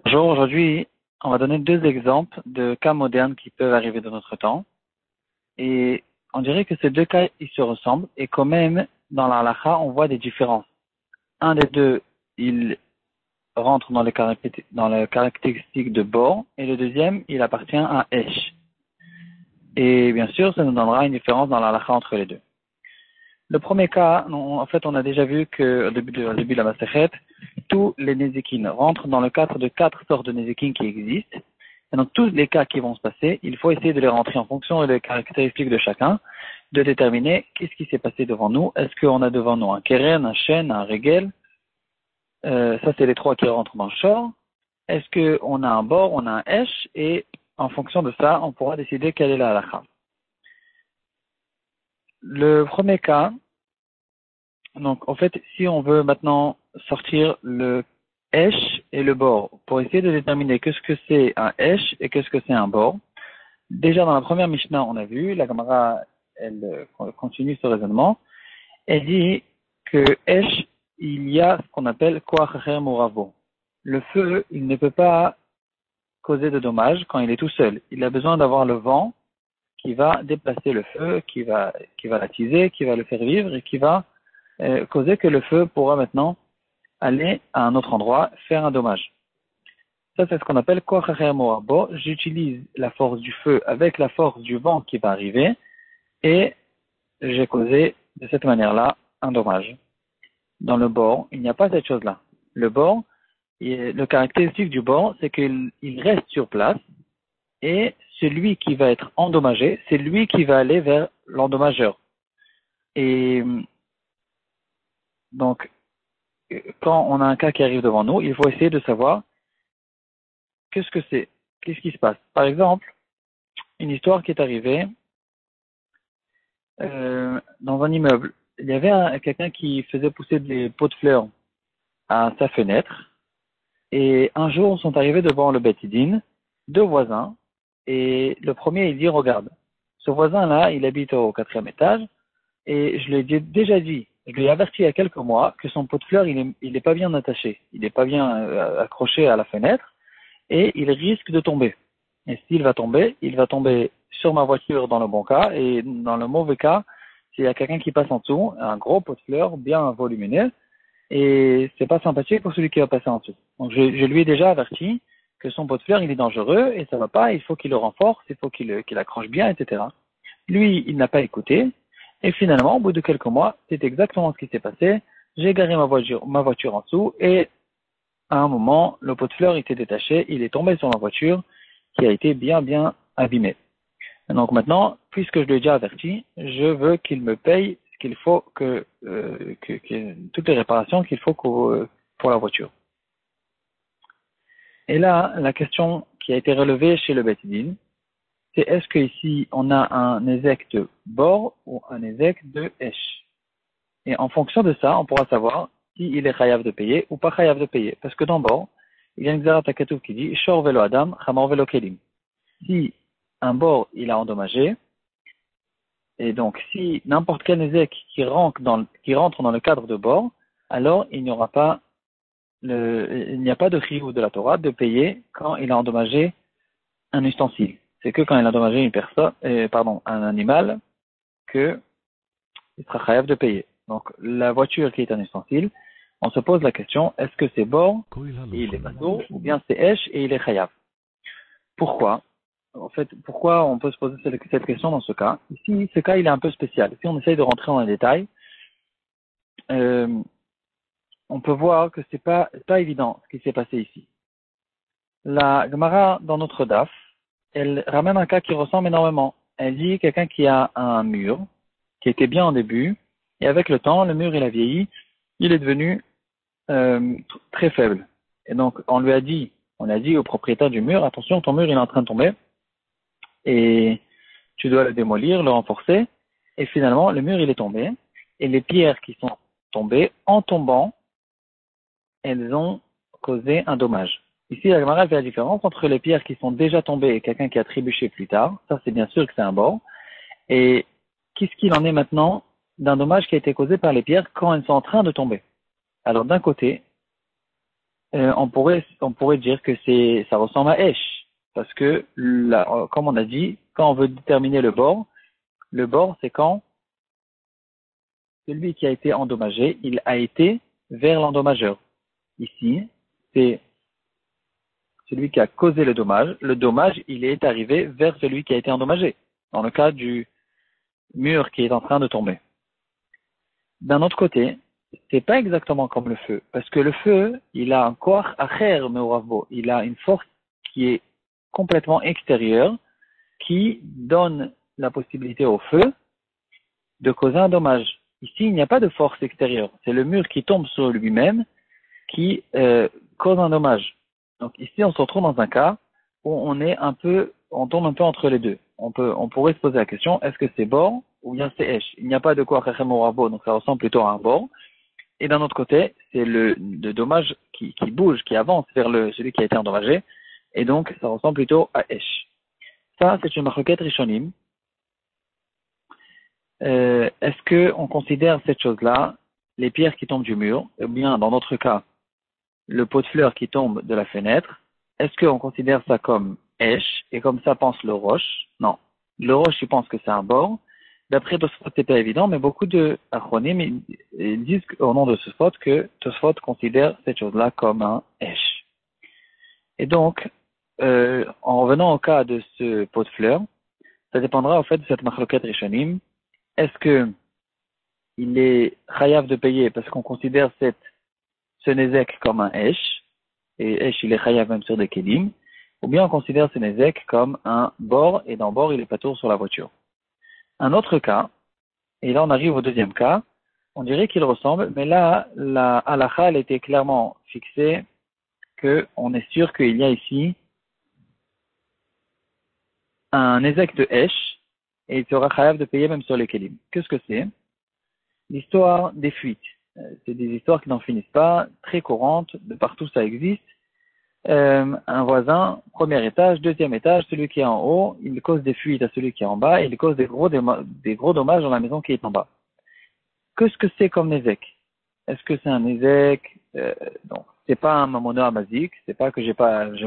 Bonjour, aujourd'hui, on va donner deux exemples de cas modernes qui peuvent arriver dans notre temps. Et on dirait que ces deux cas, ils se ressemblent et quand même, dans la halakha, on voit des différences. Un des deux, il rentre dans le caractéristique de bor et le deuxième, il appartient à esh. Et bien sûr, ça nous donnera une différence dans la halakha entre les deux. Le premier cas, en fait, on a déjà vu qu'au début de la Masechet, tous les nézikines rentrent dans le cadre de 4 sortes de nézikines qui existent. Et dans tous les cas qui vont se passer, il faut essayer de les rentrer en fonction des caractéristiques de chacun, de déterminer qu'est-ce qui s'est passé devant nous. Est-ce qu'on a devant nous un keren, un shen, un regel? Ça, c'est les trois qui rentrent dans le shor. Est-ce qu'on a un bor, on a un esh? Et en fonction de ça, on pourra décider quelle est la halakha. Le premier cas, donc en fait, si on veut maintenant sortir le esh et le bor pour essayer de déterminer qu'est-ce que c'est un esh et qu'est-ce que c'est un bor, déjà dans la première Mishnah, on a vu, la Gemara, elle continue ce raisonnement, elle dit que esh, il y a ce qu'on appelle koach acher moravo. Le feu, il ne peut pas causer de dommages quand il est tout seul. Il a besoin d'avoir le vent qui va déplacer le feu, qui va l'attiser, qui va le faire vivre et qui va causer que le feu pourra maintenant aller à un autre endroit, faire un dommage. Ça, c'est ce qu'on appelle koach acher moravo. J'utilise la force du feu avec la force du vent qui va arriver et j'ai causé de cette manière-là un dommage. Dans le bord, il n'y a pas cette chose-là. Le bord, le caractéristique du bord, c'est qu'il reste sur place et celui qui va être endommagé, c'est lui qui va aller vers l'endommageur. Et donc, quand on a un cas qui arrive devant nous, il faut essayer de savoir qu'est-ce que c'est, qu'est-ce qui se passe. Par exemple, une histoire qui est arrivée dans un immeuble. Il y avait quelqu'un qui faisait pousser des pots de fleurs à sa fenêtre. Et un jour, sont arrivés devant le Beth Din deux voisins. Et le premier, il dit, regarde, ce voisin-là, il habite au 4e étage. Et je lui ai déjà dit, je lui ai averti il y a quelques mois que son pot de fleurs, il est pas bien attaché. Il n'est pas bien accroché à la fenêtre. Et il risque de tomber. Et s'il va tomber, il va tomber sur ma voiture dans le bon cas. Et dans le mauvais cas, s'il y a quelqu'un qui passe en dessous, un gros pot de fleurs bien volumineux, et c'est pas sympathique pour celui qui va passer en dessous. Donc je lui ai déjà averti que son pot de fleurs, il est dangereux et ça va pas, il faut qu'il le renforce, il faut qu'il accroche bien, etc. Lui, il n'a pas écouté, et finalement, au bout de quelques mois, c'est exactement ce qui s'est passé. J'ai garé ma voiture en dessous, et à un moment, le pot de fleurs était détaché, il est tombé sur ma voiture, qui a été bien abîmée. Donc maintenant, puisque je lui ai déjà averti, je veux qu'il me paye ce qu'il faut toutes les réparations qu'il faut pour la voiture. Et là, la question qui a été relevée chez le Beth Din, c'est est-ce qu'ici on a un ézek de bor ou un ézek de esh. Et en fonction de ça, on pourra savoir s'il est chayav de payer ou pas chayav de payer. Parce que dans bor, il y a une xarat hakatuv qui dit shor velo adam, chamor velo kelim. Si un bord il a endommagé, et donc si n'importe quel ézek qui rentre dans le cadre de bord, alors il n'y a pas de chiyuv de la Torah de payer quand il a endommagé un ustensile. C'est que quand il a endommagé un animal, que il sera chayav de payer. Donc la voiture qui est un ustensile, on se pose la question, est-ce que c'est bord et il est bateau, ou bien c'est esh et il est chayav? Pourquoi? En fait, pourquoi on peut se poser cette question dans ce cas? Ici, ce cas, il est un peu spécial. Si on essaye de rentrer dans les détails, on peut voir que c'est pas évident ce qui s'est passé ici. La Gemara, dans notre DAF, elle ramène un cas qui ressemble énormément. Elle dit quelqu'un qui a un mur, qui était bien en début, et avec le temps, le mur, il a vieilli, il est devenu très faible. Et donc, on a dit au propriétaire du mur, attention, ton mur, il est en train de tomber, et tu dois le démolir, le renforcer, et finalement, le mur, il est tombé, et les pierres qui sont tombées, en tombant, elles ont causé un dommage. Ici, la Gemara fait la différence entre les pierres qui sont déjà tombées et quelqu'un qui a trébuché plus tard, ça c'est bien sûr que c'est un bord, et qu'est-ce qu'il en est maintenant d'un dommage qui a été causé par les pierres quand elles sont en train de tomber. Alors d'un côté, on pourrait dire que ça ressemble à Esh. Parce que, comme on a dit, quand on veut déterminer le bord, c'est quand celui qui a été endommagé, il a été vers l'endommageur. Ici, c'est celui qui a causé le dommage. Le dommage, il est arrivé vers celui qui a été endommagé. Dans le cas du mur qui est en train de tomber. D'un autre côté, c'est pas exactement comme le feu. Parce que le feu, il a un corps acher meoravbo. Il a une force qui est complètement extérieure, qui donne la possibilité au feu de causer un dommage. Ici, il n'y a pas de force extérieure. C'est le mur qui tombe sur lui-même qui cause un dommage. Donc ici, on se retrouve dans un cas où on tombe un peu entre les deux. On pourrait se poser la question, est-ce que c'est bord ou bien c'est esh? Il n'y a pas de quoi rachem ou rabo, donc ça ressemble plutôt à un bord. Et d'un autre côté, c'est le dommage qui bouge, qui avance vers celui qui a été endommagé. Et donc, ça ressemble plutôt à esh. Ça, c'est une marquette rishonim. Est-ce que on considère cette chose-là, les pierres qui tombent du mur, ou bien dans notre cas, le pot de fleurs qui tombe de la fenêtre, est-ce qu'on considère ça comme Esh, et comme ça pense le Roche? Non. Le Roche, il pense que c'est un bord. D'après Tosfot, c'est pas évident, mais beaucoup de Achronim ils disent au nom de Tosfot que Tosfot considère cette chose-là comme un Esh. Et donc, en revenant au cas de ce pot de fleurs, ça dépendra au fait de cette machloket Rishonim. Est-ce que il est chayav de payer parce qu'on considère ce nezek comme un Esh, et Esh il est chayav même sur des kedim, ou bien on considère ce nezek comme un bord, et dans bord il est patour sur la voiture. Un autre cas, et là on arrive au deuxième cas, on dirait qu'il ressemble, mais là la halakha elle était clairement fixée que on est sûr qu'il y a ici un nezek de Esh, et il sera chayav de payer même sur les kedim. Qu'est-ce que c'est? L'histoire des fuites. C'est des histoires qui n'en finissent pas, très courantes, de partout ça existe. Un voisin, premier étage, deuxième étage, celui qui est en haut, il cause des fuites à celui qui est en bas, et il cause des gros dommages dans la maison qui est en bas. Qu'est-ce que c'est comme Nézek? Est-ce que c'est un Nézek? Donc, c'est pas un mamono amazik, c'est pas que j'ai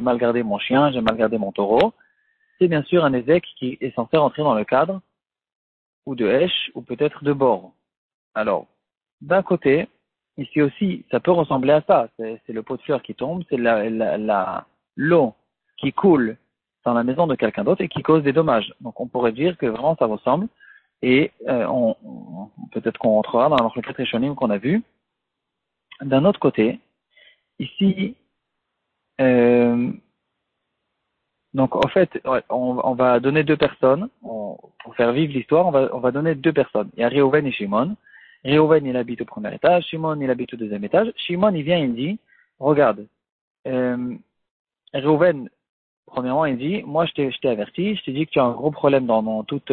mal gardé mon chien, j'ai mal gardé mon taureau. C'est bien sûr un Nézek qui est censé rentrer dans le cadre, ou de Hesh, ou peut-être de bord. Alors, d'un côté, ici aussi, ça peut ressembler à ça. C'est le pot de fleurs qui tombe, c'est l'eau qui coule dans la maison de quelqu'un d'autre et qui cause des dommages. Donc, on pourrait dire que vraiment ça ressemble. Et peut-être qu'on rentrera dans le quatre Rishonim qu'on a vu. D'un autre côté, ici, donc en fait, on va donner deux personnes. Pour faire vivre l'histoire, on va donner deux personnes. Il y a Reuven et Shimon. Reuven, il habite au premier étage. Shimon, il habite au deuxième étage. Shimon, il vient, il dit, regarde, Reuven, premièrement, il dit, moi, je t'ai averti, je t'ai dit que tu as un gros problème dans toute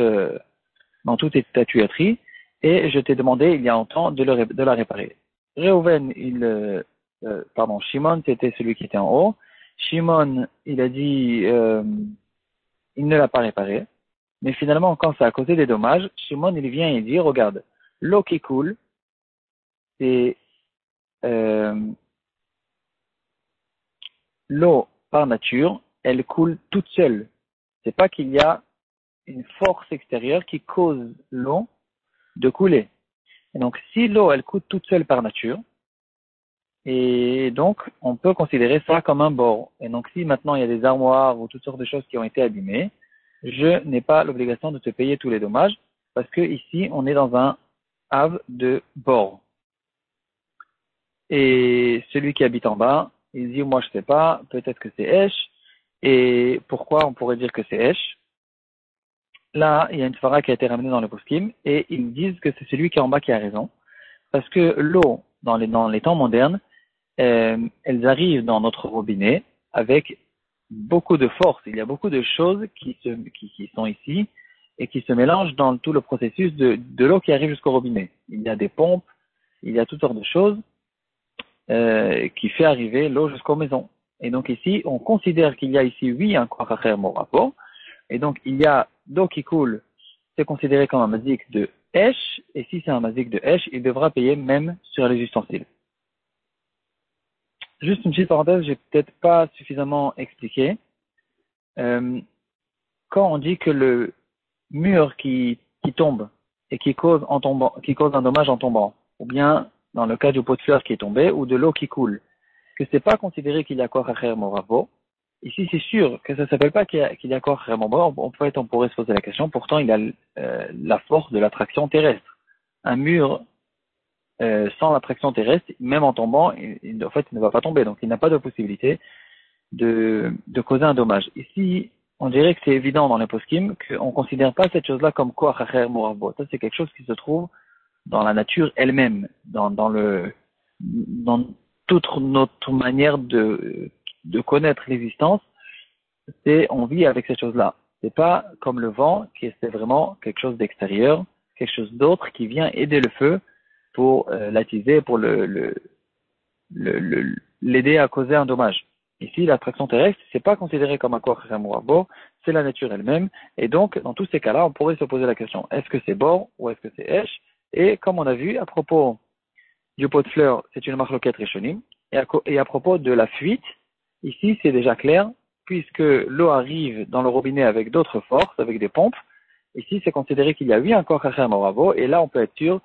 ta tuyauterie, et je t'ai demandé, il y a longtemps, de la réparer. Reuven, Shimon, c'était celui qui était en haut. Shimon, il a dit, il ne l'a pas réparé. Mais finalement, quand ça a causé des dommages, Shimon, il vient et dit, regarde, l'eau qui coule, c'est l'eau par nature, elle coule toute seule. C'est pas qu'il y a une force extérieure qui cause l'eau de couler. Et donc, si l'eau, elle coule toute seule par nature, et donc, on peut considérer ça comme un bord. Et donc, si maintenant il y a des armoires ou toutes sortes de choses qui ont été abîmées, je n'ai pas l'obligation de te payer tous les dommages, parce que ici, on est dans un have de bord. Et celui qui habite en bas, il dit, moi je sais pas, peut-être que c'est Esh. Et pourquoi on pourrait dire que c'est Esh? Là, il y a une fara qui a été ramenée dans le poskim, et ils disent que c'est celui qui est en bas qui a raison. Parce que l'eau, dans les temps modernes, elles arrivent dans notre robinet avec beaucoup de force. Il y a beaucoup de choses qui sont ici et qui se mélangent dans tout le processus de l'eau qui arrive jusqu'au robinet. Il y a des pompes, il y a toutes sortes de choses qui fait arriver l'eau jusqu'aux maisons. Et donc ici, on considère qu'il y a ici, oui, un koracher morapo. Et donc il y a d'eau qui coule, c'est considéré comme un mazik de Esh. Et si c'est un mazik de Esh, il devra payer même sur les ustensiles. Juste une petite parenthèse, j'ai peut-être pas suffisamment expliqué. Euh, Quand on dit que le mur qui tombe et qui cause en tombant, qui cause un dommage en tombant, ou bien dans le cas du pot de fleurs qui est tombé, ou de l'eau qui coule, que c'est pas considéré qu'il y a quoi faire moravo. Ici, c'est sûr que ça s'appelle pas qu'il y a quoi faire moravo. On pourrait se poser la question. Pourtant, il a la force de l'attraction terrestre. Un mur sans l'attraction terrestre, même en tombant, en fait, il ne va pas tomber. Donc, il n'a pas de possibilité de causer un dommage. Ici, on dirait que c'est évident dans les poskim qu'on ne considère pas cette chose-là comme quoi chacher moravo. Ça, c'est quelque chose qui se trouve dans la nature elle-même, dans toute notre manière de connaître l'existence, c'est on vit avec cette chose-là. C'est pas comme le vent, qui c'est vraiment quelque chose d'extérieur, quelque chose d'autre qui vient aider le feu pour l'attiser, pour l'aider à causer un dommage. Ici, l'attraction terrestre, c'est pas considéré comme un corps bord, c'est la nature elle-même. Et donc, dans tous ces cas-là, on pourrait se poser la question, est-ce que c'est bord ou est-ce que c'est esh? Et comme on a vu, à propos du pot de fleurs, c'est une marloquette rishonim. Et à propos de la fuite, ici, c'est déjà clair, puisque l'eau arrive dans le robinet avec d'autres forces, avec des pompes. Ici, c'est considéré qu'il y a eu un corps moravo, et là, on peut être sûr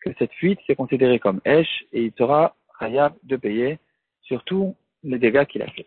que cette fuite, c'est considéré comme esh, et il sera khayab de payer sur tous les dégâts qu'il a fait.